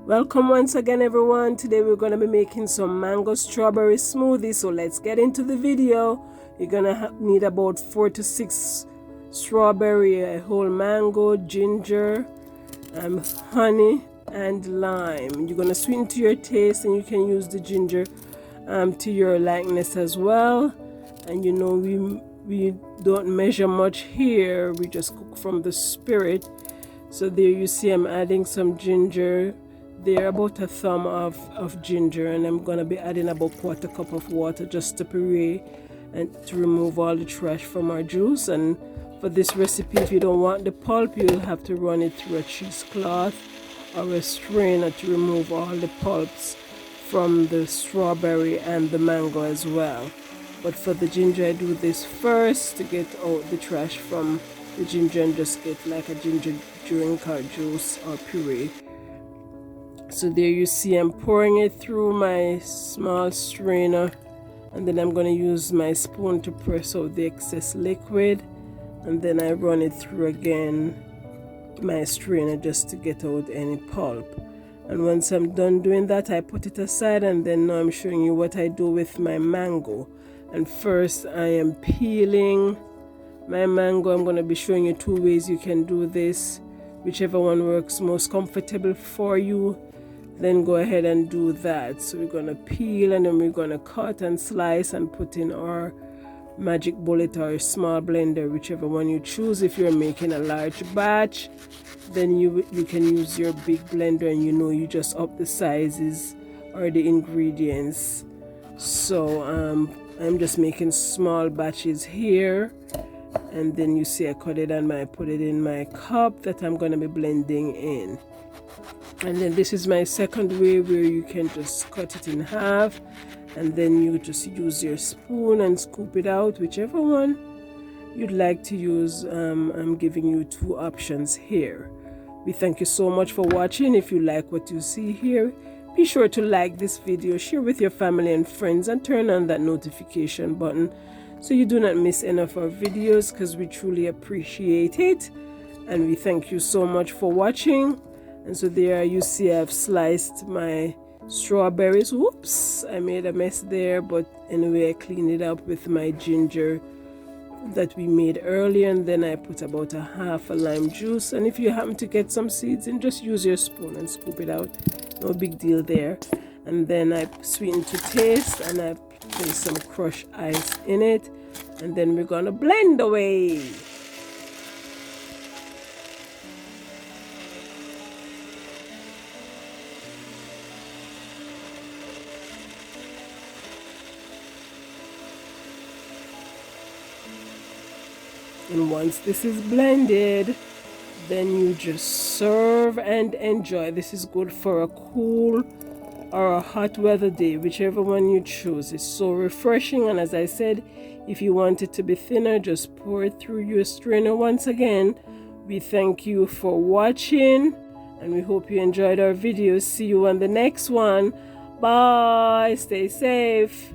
Welcome once again, everyone. Today we're going to be making some mango strawberry smoothie, so let's get into the video. You're going to need about 4 to 6 strawberry, a whole mango, ginger, honey and lime. You're going to sweeten to your taste, and you can use the ginger to your likeness as well. And you know, we don't measure much here, we just cook from the spirit. So there you see I'm adding some ginger there, about a thumb of ginger, and I'm gonna be adding about 1/4 cup of water just to puree and to remove all the trash from our juice. And for this recipe, if you don't want the pulp, you'll have to run it through a cheesecloth or a strainer to remove all the pulps from the strawberry and the mango as well. But for the ginger, I do this first to get out the trash from the ginger and just get like a ginger drink or juice or puree. So there you see I'm pouring it through my small strainer, and then I'm going to use my spoon to press out the excess liquid, and then I run it through again my strainer just to get out any pulp. And once I'm done doing that, I put it aside, and then now I'm showing you what I do with my mango. And first I am peeling my mango. I'm going to be showing you 2 ways you can do this, whichever one works most comfortable for you. Then go ahead and do that. So we're going to peel, and then we're going to cut and slice and put in our magic bullet or small blender, whichever one you choose. If you're making a large batch, then you can use your big blender, and you know, you just up the sizes or the ingredients. So I'm just making small batches here, and then you see I cut it and I put it in my cup that I'm going to be blending in. And then this is my second way, where you can just cut it in half, and then you just use your spoon and scoop it out, whichever one you'd like to use. I'm giving you 2 options here. We thank you so much for watching. If you like what you see here, be sure to like this video, share with your family and friends, and turn on that notification button so you do not miss any of our videos, because we truly appreciate it. And we thank you so much for watching. And so there you see I've sliced my strawberries. Whoops, I made a mess there, but anyway, I cleaned it up with my ginger that we made earlier, and then I put about a half a lime juice. And if you happen to get some seeds in, just use your spoon and scoop it out. No big deal there. And then I sweeten to taste, and I place some crushed ice in it, and then we're gonna blend away. And once this is blended, then you just serve and enjoy. This is good for a cool or a hot weather day, whichever one you choose. It's so refreshing. And as I said, if you want it to be thinner, just pour it through your strainer. Once again, we thank you for watching, and we hope you enjoyed our video. See you on the next one. Bye. Stay safe.